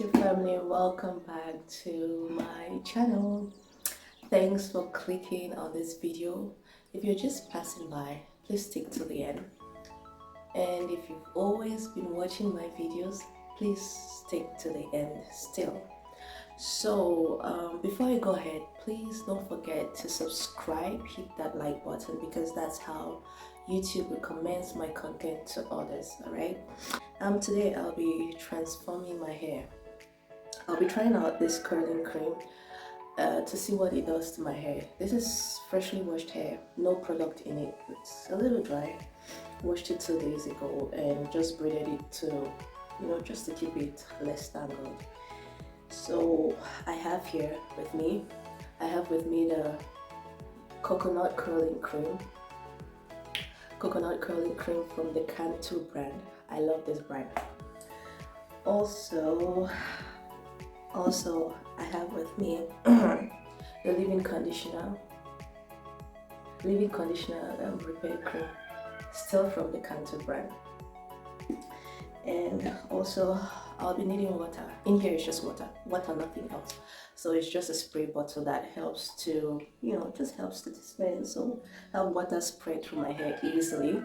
YouTube family, welcome back to my channel. Thanks for clicking on this video. If you're just passing by, please stick to the end. And if you've always been watching my videos, please stick to the end still. So before I go ahead, please don't forget to subscribe, hit that like button, because that's how YouTube recommends my content to others. All right. Today I'll be transforming my hair. I'll be trying out this curling cream to see what it does to my hair. This is freshly washed hair, no product in it. It's a little dry. Washed it 2 days ago and just braided it to, just to keep it less tangled. So I have with me the coconut curling cream. Coconut curling cream from the Cantu brand. I love this brand. Also I have with me the leave-in conditioner repair cream, still from the Cantu brand. And also I'll be needing water. In here it's just water, nothing else. So it's just a spray bottle that helps to, just helps to dispense, so have water spread through my hair easily.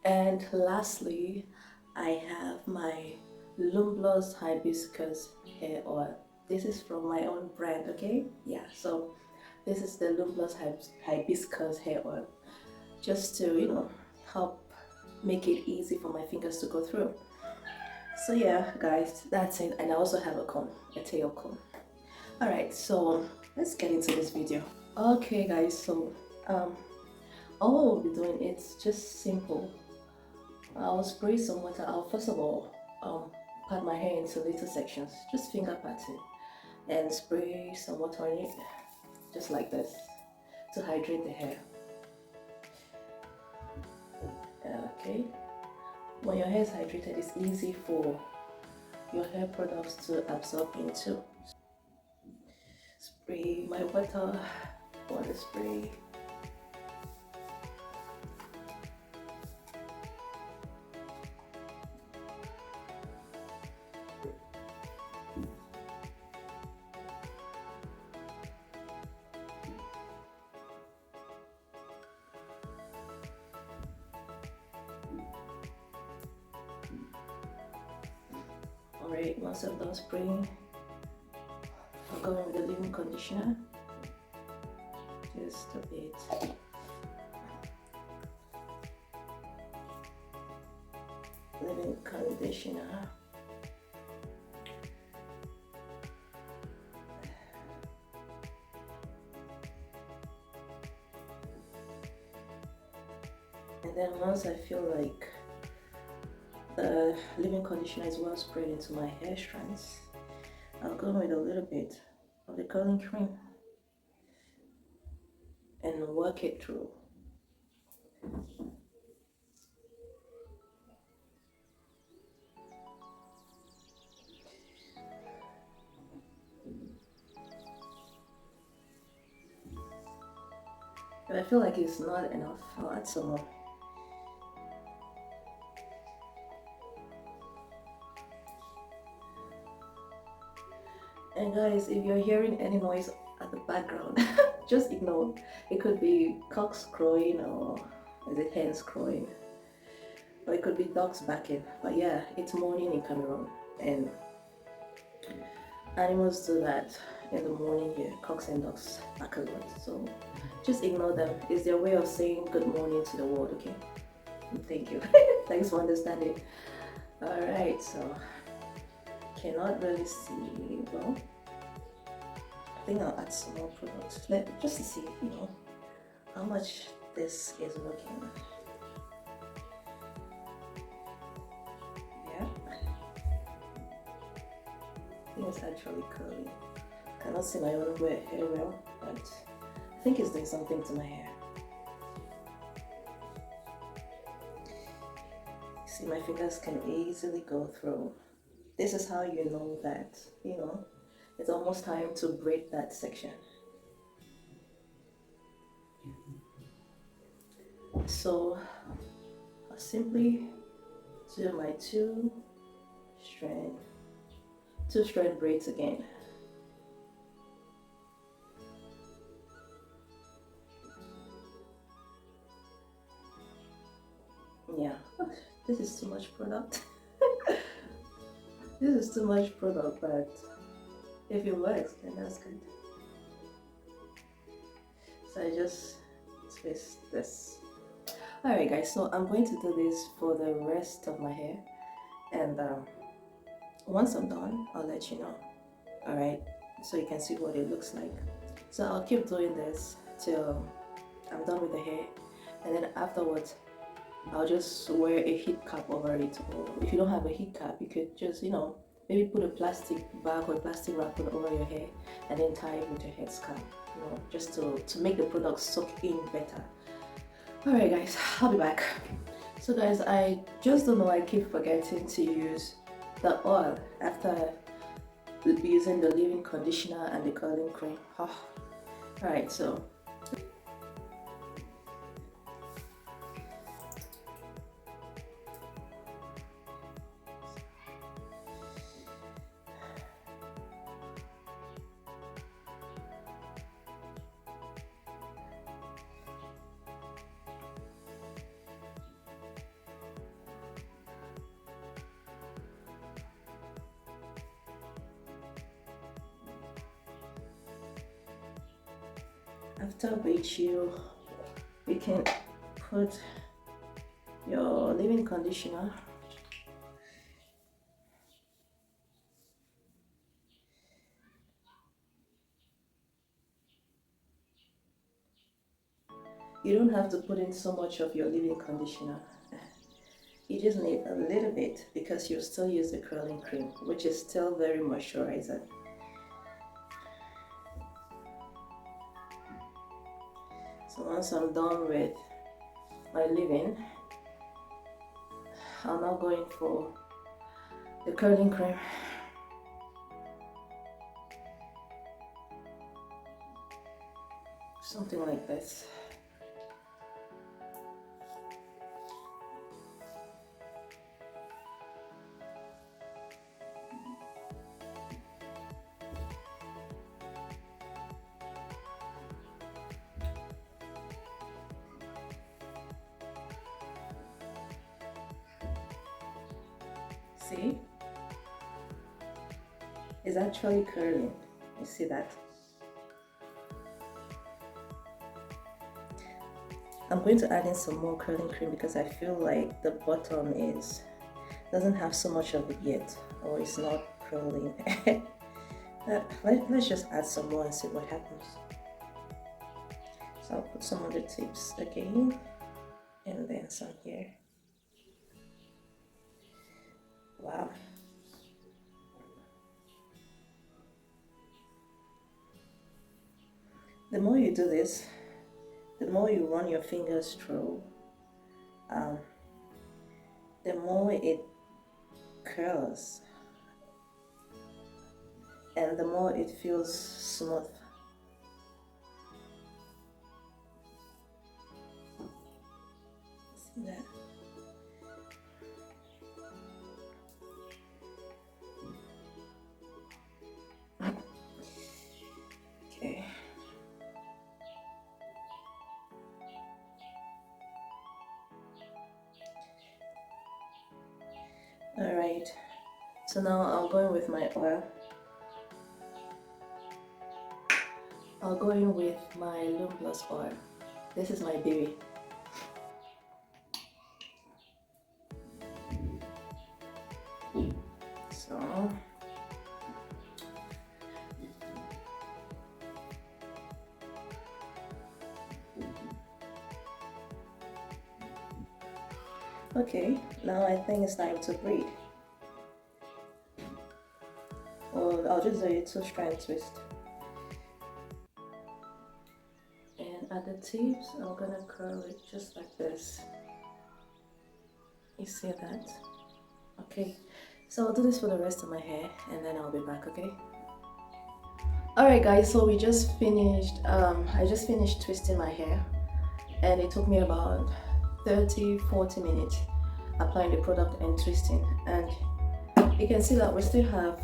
And lastly, I have my Lumblos hibiscus hair oil. This is from my own brand, okay? Yeah, so this is the Lumblos hibiscus hair oil, just to, help make it easy for my fingers to go through. So yeah, guys, that's it. And I also have a comb, a tail comb. All right, so let's get into this video. Okay, guys, so all I'll be doing, it's just simple. I'll spray some water. I'll first of all pat my hair into little sections, just finger patting, and spray some water on it, just like this, to hydrate the hair. Okay, when your hair is hydrated, it's easy for your hair products to absorb into. Spray my water spray. Alright, once I've done spraying, I'll go in with the leave-in conditioner, just a bit. Leave-in conditioner. And then once I feel like the leave-in conditioner is well spread into my hair strands, I'll go with a little bit of the curling cream and work it through. If I feel like it's not enough, I'll add some more. And guys, if you're hearing any noise at the background, just ignore. It could be cocks crowing, or is it hens crowing, or it could be dogs barking. But yeah, it's morning in Cameroon, and animals do that in the morning here. Cocks and dogs bark a lot, so just ignore them. It's their way of saying good morning to the world, okay? Thank you. Thanks for understanding. Alright, so cannot really see well. I think I'll add some more products, just to see, how much this is looking. Yeah, I think it's actually curly. Cannot see my own hair well, but I think it's doing something to my hair. See, my fingers can easily go through. This is how you know that, it's almost time to braid that section. So I'll simply do my 2 strand 2 strand braids again. Yeah, this is too much product. This is too much product, but if it works, then that's good. So I just twist this. Alright guys, so I'm going to do this for the rest of my hair, and once I'm done, I'll let you know. Alright, so you can see what it looks like. So I'll keep doing this till I'm done with the hair, and then afterwards I'll just wear a heat cap over it. Or if you don't have a heat cap, you could just, maybe put a plastic bag or a plastic wrapper over your hair and then tie it with your head scarf, just to make the product soak in better. Alright guys, I'll be back. So guys, I just don't know, I keep forgetting to use the oil after using the leave-in conditioner and the curling cream. Alright, so after which you can put your leave-in conditioner. You don't have to put in so much of your leave-in conditioner. You just need a little bit because you still use the curling cream, which is still very moisturizing. So once I'm done with my leave-in, I'm now going for the curling cream. Something like this. See? It's actually curling. You see that? I'm going to add in some more curling cream because I feel like the bottom doesn't have so much of it yet, or it's not curling. Let's just add some more and see what happens. So I'll put some on the tips again, and then some here. Wow. The more you do this, the more you run your fingers through, the more it curls and the more it feels smooth. See that? Okay. Alright, so now I'll go in with my oil. I'll go in with my Loom Plus oil. This is my baby. So okay, now I think it's time to braid. Or I'll just do a 2-strand twist. And at the tips, I'm gonna curl it just like this. You see that? Okay, so I'll do this for the rest of my hair and then I'll be back, okay? Alright guys, so we just finished, I just finished twisting my hair and it took me about 30-40 minutes applying the product and twisting, and you can see that we still have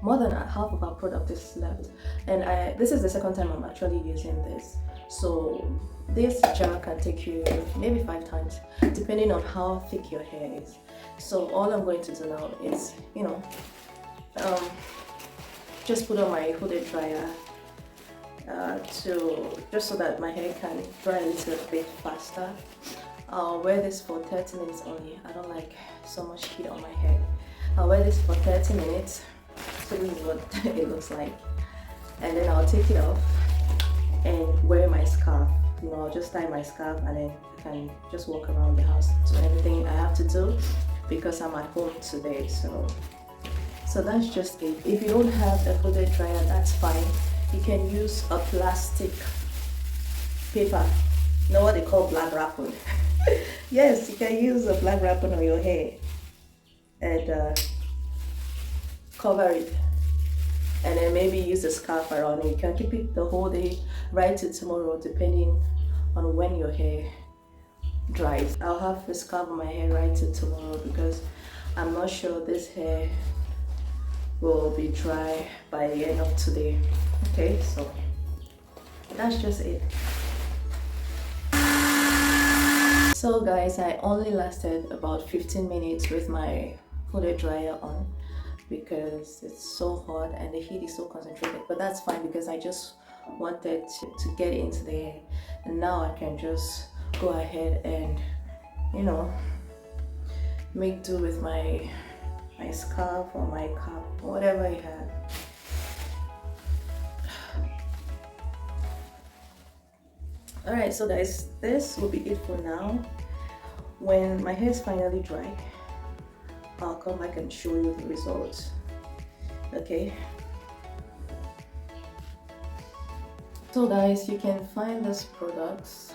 more than half of our product is left, and this is the second time I'm actually using this. So this jar can take you maybe 5 times depending on how thick your hair is. So all I'm going to do now is, just put on my hooded dryer just so that my hair can dry a little bit faster. I'll wear this for 30 minutes only. I don't like so much heat on my head. I'll wear this for 30 minutes. So this is what it looks like. And then I'll take it off and wear my scarf. I'll just tie my scarf and then I can just walk around the house, do anything I have to do because I'm at home today. So that's just it. If you don't have a hooded dryer, that's fine. You can use a plastic paper. You know what they call black wrapping? Yes, you can use a black wrapping on your hair and cover it, and then maybe use a scarf around it. You can keep it the whole day right till tomorrow depending on when your hair dries. I'll have the scarf on my hair right till tomorrow because I'm not sure this hair will be dry by the end of today. Okay, so that's just it. So guys, I only lasted about 15 minutes with my hooded dryer on because it's so hot and the heat is so concentrated, but that's fine because I just wanted to get into the hair, and now I can just go ahead and make do with my scarf or my cap, whatever I have. Alright, so guys, this will be it for now. When my hair is finally dry, I'll come back and show you the results. Okay, so guys, you can find these products,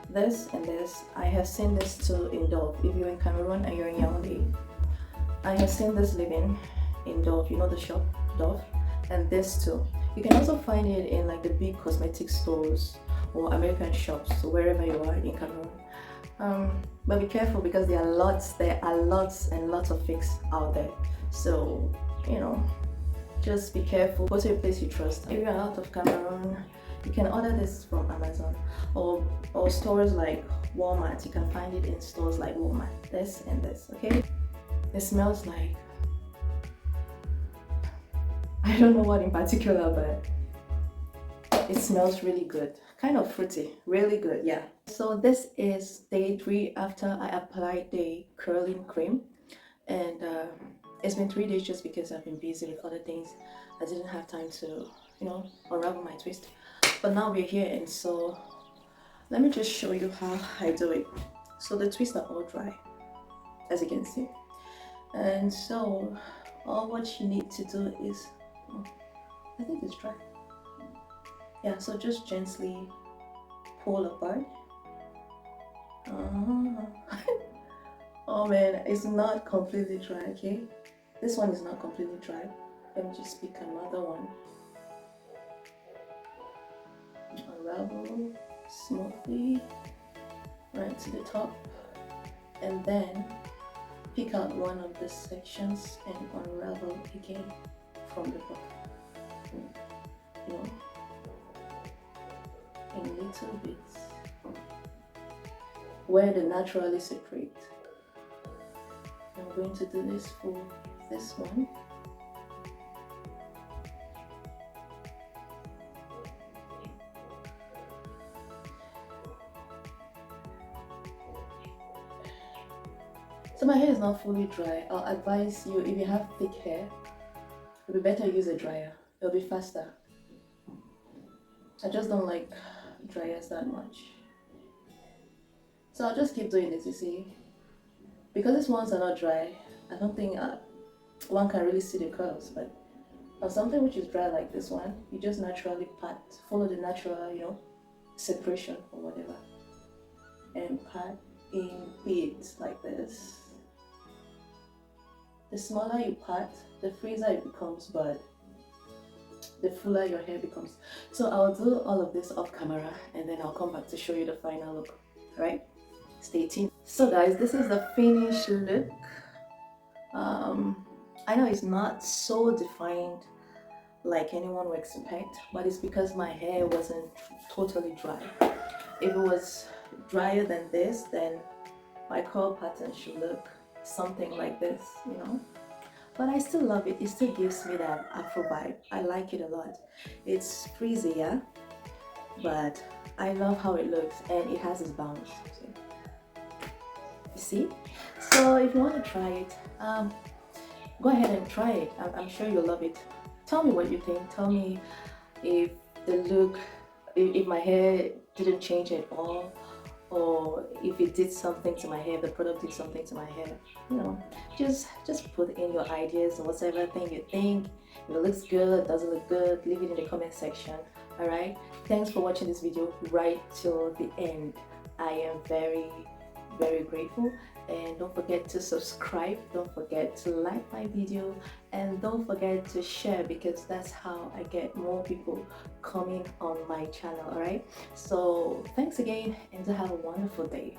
this and this. I have seen this too in Dove. If you're in Cameroon and you're in Yaoundé, I have seen this living in Dove, the shop Dove, and this too. You can also find it in like the big cosmetic stores or American shops, so wherever you are in Cameroon. But be careful because there are lots and lots of fakes out there. So just be careful. Go to a place you trust. If you're out of Cameroon, you can order this from Amazon or stores like Walmart. You can find it in stores like Walmart. This and this. Okay. It smells like, I don't know what in particular, but it smells really good. Kind of fruity, really good, yeah. So this is day 3 after I applied the curling cream, and it's been 3 days just because I've been busy with other things. I didn't have time to, unravel my twist. But now we're here, and so let me just show you how I do it. So the twists are all dry, as you can see. And so all what you need to do is, I think it's dry. Yeah, so just gently pull apart. Oh man, it's not completely dry, okay? This one is not completely dry. Let me just pick another one. Unravel smoothly right to the top, and then pick out one of the sections and unravel again from the bottom. In little bits where they naturally separate. I'm going to do this for this one. So my hair is not fully dry. I'll advise you, if you have thick hair, it would be better use a dryer. It'll be faster. I just don't like dryers that much. So I'll just keep doing this, you see. Because these ones are not dry, I don't think one can really see the curls, but on something which is dry like this one, you just naturally pat, follow the natural, separation or whatever, and pat in beads like this. The smaller you pat, the freezer it becomes, but the fuller your hair becomes. So I'll do all of this off camera and then I'll come back to show you the final look. Alright, stay tuned. So guys, this is the finished look. I know it's not so defined like anyone would expect, but it's because my hair wasn't totally dry. If it was drier than this, then my curl pattern should look something like this, you know. But I still love it. It still gives me that Afro vibe. I like it a lot. It's frizzy, yeah, but I love how it looks and it has its bounce. So, you see? So if you want to try it, go ahead and try it. I'm sure you'll love it. Tell me what you think. Tell me if the look, if my hair didn't change at all, or if it did something to my hair, the product did something to my hair. You know, just put in your ideas or whatever thing you think. If it looks good, doesn't look good, leave it in the comment section. All right. Thanks for watching this video right till the end. I am very grateful, and don't forget to subscribe, don't forget to like my video, and don't forget to share, because that's how I get more people coming on my channel. All right, so thanks again and have a wonderful day.